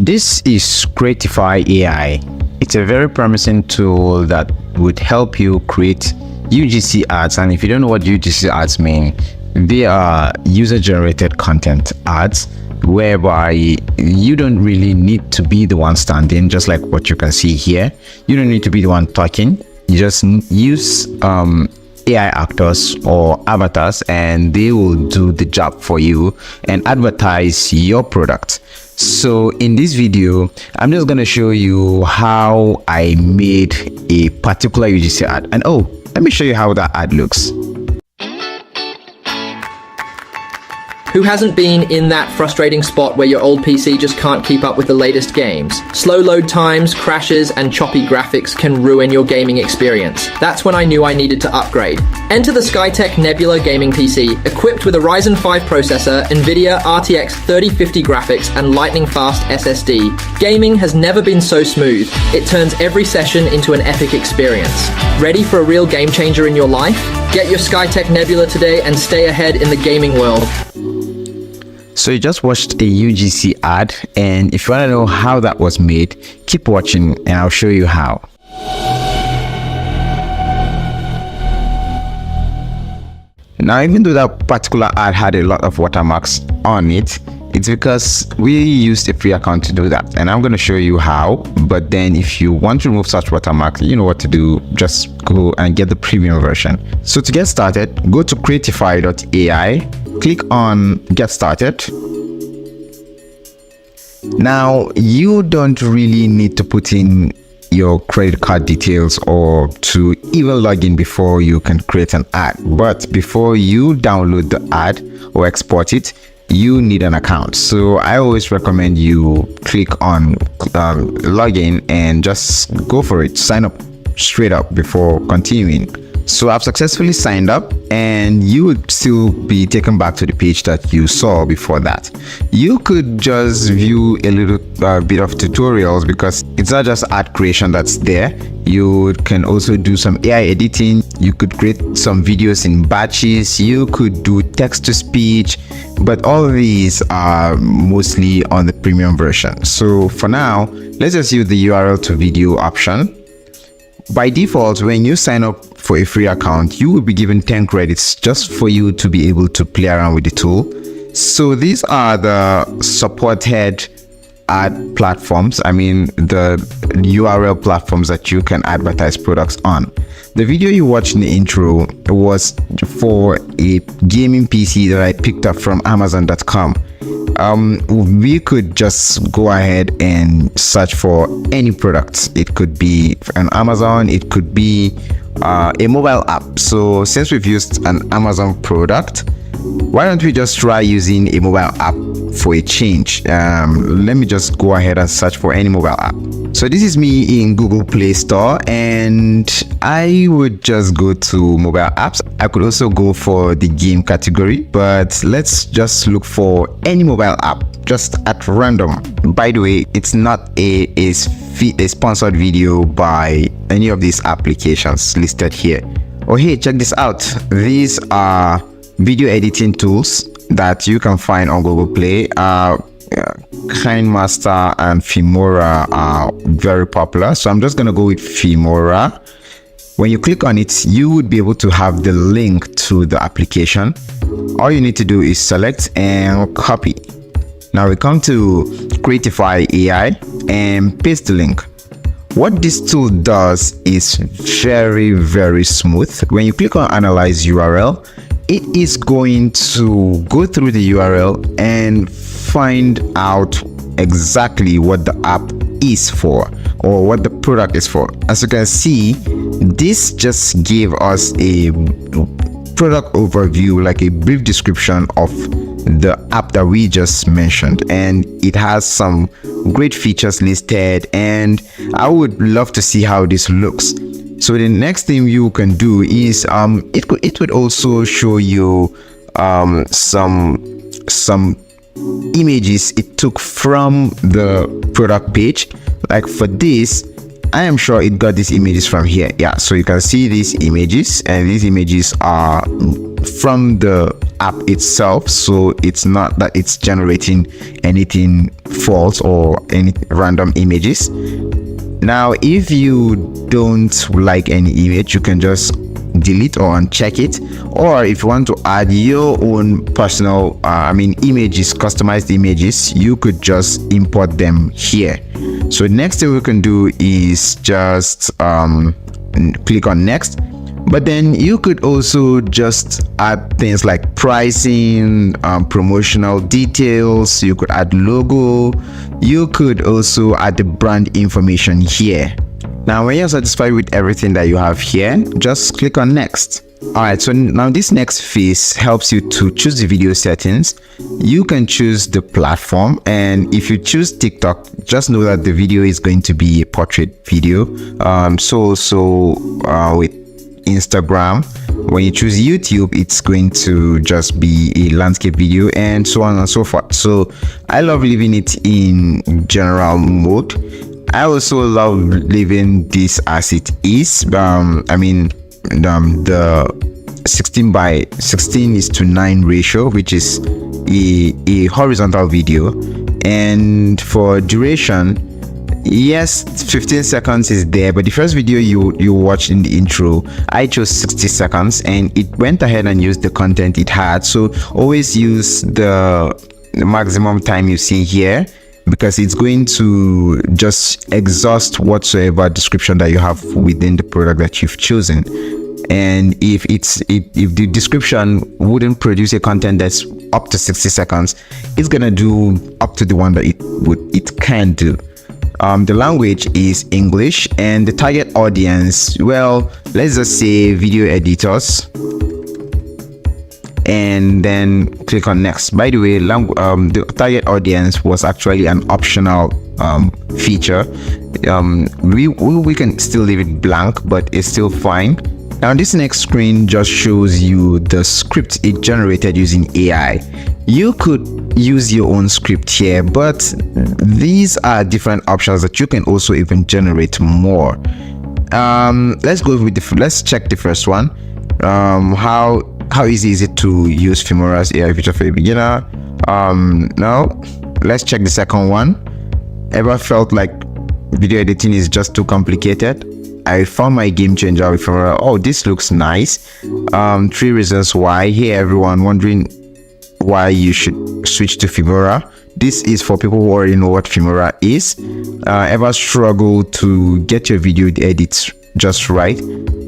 This is Creatify AI. It's a very promising tool that would help you create UGC ads. And if you don't know what UGC ads mean, they are user-generated content ads whereby you don't really need to be the one standing, just like what you can see here. You don't need to be the one talking. You just use AI actors or avatars and they will do the job for you and advertise your product. So in this video, I'm just going to show you how I made a particular UGC ad. And let me show you how that ad looks. Who hasn't been in that frustrating spot where your old PC just can't keep up with the latest games? Slow load times, crashes, and choppy graphics can ruin your gaming experience. That's when I knew I needed to upgrade. Enter the Skytech Nebula gaming PC, equipped with a Ryzen 5 processor, NVIDIA RTX 3050 graphics, and lightning-fast SSD. Gaming has never been so smooth. It turns every session into an epic experience. Ready for a real game changer in your life? Get your Skytech Nebula today and stay ahead in the gaming world. So you just watched a UGC ad, and if you want to know how that was made, keep watching and I'll show you how. Now, even though that particular ad had a lot of watermarks on it, it's because we used a free account to do that, and I'm going to show you how. But then if you want to remove such watermarks, you know what to do. Just go and get the premium version. So to get started, go to creatify.ai, click on get started. Now, you don't really need to put in your credit card details or to even log in before you can create an ad. But before you download the ad or export it, you need an account. So I always recommend you click on login and just go for it. Sign up straight up before continuing. So I've successfully signed up, and you would still be taken back to the page that you saw before that. You could just view a little bit of tutorials, because it's not just ad creation that's there. You can also do some AI editing. You could create some videos in batches. You could do text to speech, but all of these are mostly on the premium version. So for now, let's just use the URL to video option. By default, when you sign up for a free account, you will be given 10 credits just for you to be able to play around with the tool. So these are the supported ad platforms. I mean, the URL platforms that you can advertise products on. The video you watched in the intro was for a gaming PC that I picked up from Amazon.com. We could just go ahead and search for any products. It could be an Amazon, it could be a mobile app. So since we've used an Amazon product, why don't we just try using a mobile app for a change? Let me just go ahead and search for any mobile app. So this is me in Google Play Store, and I would just go to mobile apps. I could also go for the game category, but let's just look for any mobile app just at random. By the way, it's not a sponsored video by any of these applications listed here. Oh, hey, check this out. These are video editing tools that you can find on Google Play. KineMaster and Filmora are very popular, so I'm just gonna go with Filmora. When you click on it, you would be able to have the link to the application. All you need to do is select and copy. Now we come to Creatify AI and paste the link. What this tool does is very, very smooth. When you click on analyze URL, it is going to go through the URL and find out exactly what the app is for or what the product is for. As you can see, this just gave us a product overview, like a brief description of the app that we just mentioned, and it has some great features listed, and I would love to see how this looks. So the next thing you can do is it would also show you some images it took from the product page. Like for this, I am sure it got these images from here. Yeah, so you can see these images, and these images are from the app itself, so it's not that it's generating anything false or any random images. Now if you don't like any image, you can just delete or uncheck it, or if you want to add your own personal images, customized images, you could just import them here. So next thing we can do is just click on next, but then you could also just add things like pricing, promotional details, you could add logo, you could also add the brand information here. Now when you're satisfied with everything that you have here, just click on next. Alright, so now this next phase helps you to choose the video settings. You can choose the platform, and if you choose TikTok, just know that the video is going to be a portrait video. With Instagram, when you choose YouTube, it's going to just be a landscape video, and so on and so forth. So I love leaving it in general mode. I also love leaving this as it is. The 16:9 ratio, which is a horizontal video. And for duration, yes, 15 seconds is there, but the first video you watched in the intro, I chose 60 seconds, and it went ahead and used the content it had. So always use the maximum time you see here, because it's going to just exhaust whatsoever description that you have within the product that you've chosen. And if the description wouldn't produce a content that's up to 60 seconds, it's gonna do up to the one that it can do. The language is English, and the target audience, well, let's just say video editors, and then click on next. By the way, the target audience was actually an optional feature. We can still leave it blank, but it's still fine. Now this next screen just shows you the script it generated using AI. You could use your own script here, but these are different options that you can also even generate more. Let's check the first one. How easy is it to use Filmora's AI feature for a beginner? Now let's check the second one. Ever felt like video editing is just too complicated? I found my game changer with Filmora. Oh, this looks nice. 3 reasons why. Hey everyone, wondering why you should switch to Filmora. This is for people who already know what Filmora is. Ever struggle to get your video edits just right?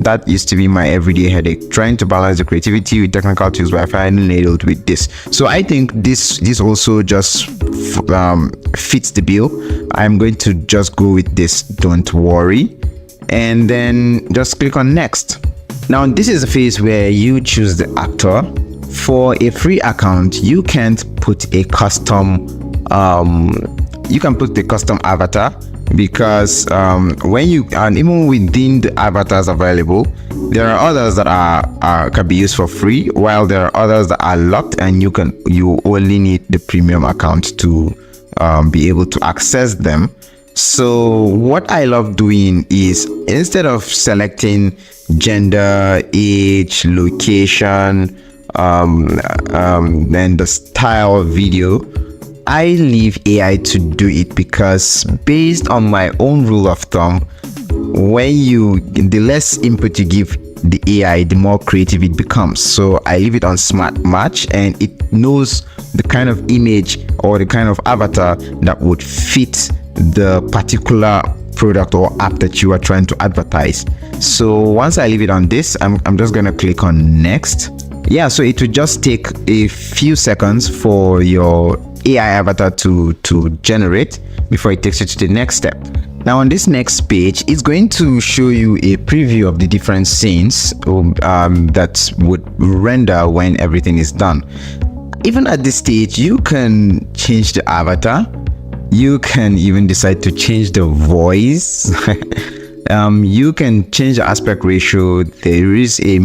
That used to be my everyday headache, trying to balance the creativity with technical tools, but I finally nailed with this. So I think this also just fits the bill. I'm going to just go with this, don't worry, and then just click on next. Now this is the phase where you choose the actor. For a free account, you can't put a custom avatar, because even within the avatars available, there are others that can be used for free, while there are others that are locked, and you only need the premium account to be able to access them. So what I love doing is, instead of selecting gender, age, location, and the style of video, I leave AI to do it, because based on my own rule of thumb, the less input you give the AI, the more creative it becomes. So I leave it on smart match, and it knows the kind of image or the kind of avatar that would fit the particular product or app that you are trying to advertise. So once I leave it on this, I'm just gonna click on next. Yeah, so it will just take a few seconds for your AI avatar to generate before it takes you to the next step. Now on this next page, it's going to show you a preview of the different scenes that would render when everything is done. Even at this stage, you can change the avatar. You can even decide to change the voice. You can change the aspect ratio. There is a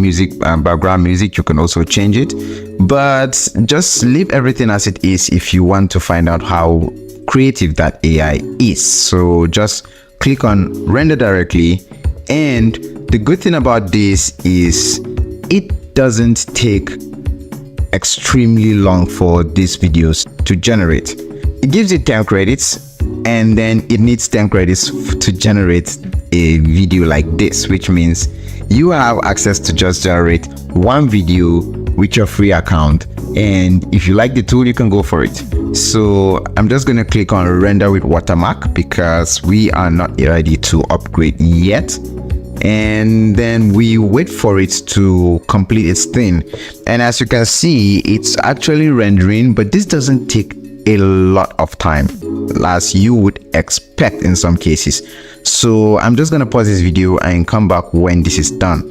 background music, you can also change it, but just leave everything as it is if you want to find out how creative that AI is. So just click on render directly. And the good thing about this is it doesn't take extremely long for these videos to generate. It gives you 10 credits, and then it needs 10 credits to generate a video like this, which means you have access to just generate one video with your free account. And if you like the tool, you can go for it. So I'm just going to click on render with watermark because we are not ready to upgrade yet. And then we wait for it to complete its thing. And as you can see, it's actually rendering, but this doesn't take a lot of time as you would expect in some cases. So I'm just gonna pause this video and come back when this is done.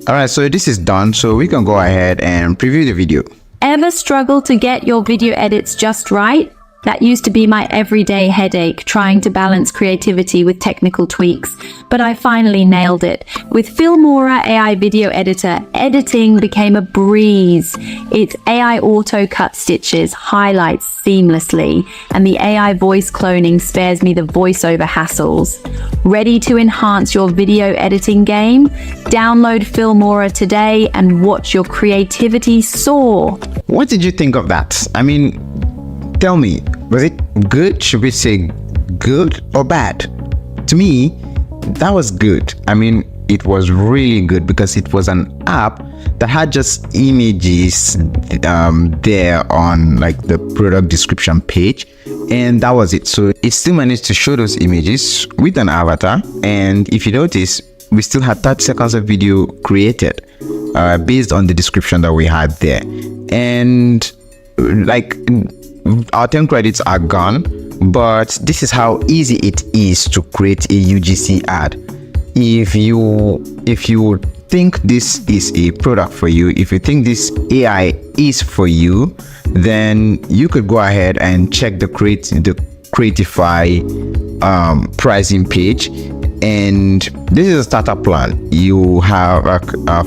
All right, so this is done, so we can go ahead and preview the video. Ever struggle to get your video edits just right? That used to be my everyday headache, trying to balance creativity with technical tweaks. But I finally nailed it. With Filmora AI Video Editor, editing became a breeze. Its AI auto cut stitches highlights seamlessly, and the AI voice cloning spares me the voiceover hassles. Ready to enhance your video editing game? Download Filmora today and watch your creativity soar. What did you think of that? I mean, tell me, was it good? Should we say good or bad? To me, that was good. I mean, it was really good because it was an app that had just images there on like the product description page, and that was it. So it still managed to show those images with an avatar, and if you notice, we still had 30 seconds of video created based on the description that we had there. And like, our 10 credits are gone, but this is how easy it is to create a UGC ad. If you think this is a product for you, if you think this AI is for you, then you could go ahead and check the Creatify pricing page. And this is a startup plan. You have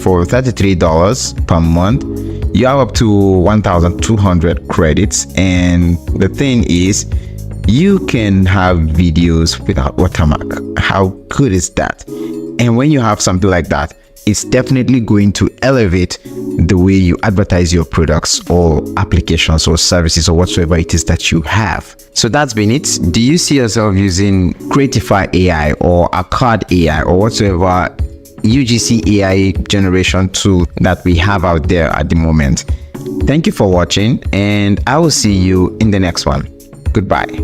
for $33 per month, you have up to 1,200 credits. And the thing is, you can have videos without watermark. How good is that? And when you have something like that, it's definitely going to elevate the way you advertise your products or applications or services or whatsoever it is that you have. So that's been it. Do you see yourself using Creatify AI or a card AI or whatsoever UGC AI generation tool that we have out there at the moment? Thank you for watching, and I will see you in the next one. Goodbye.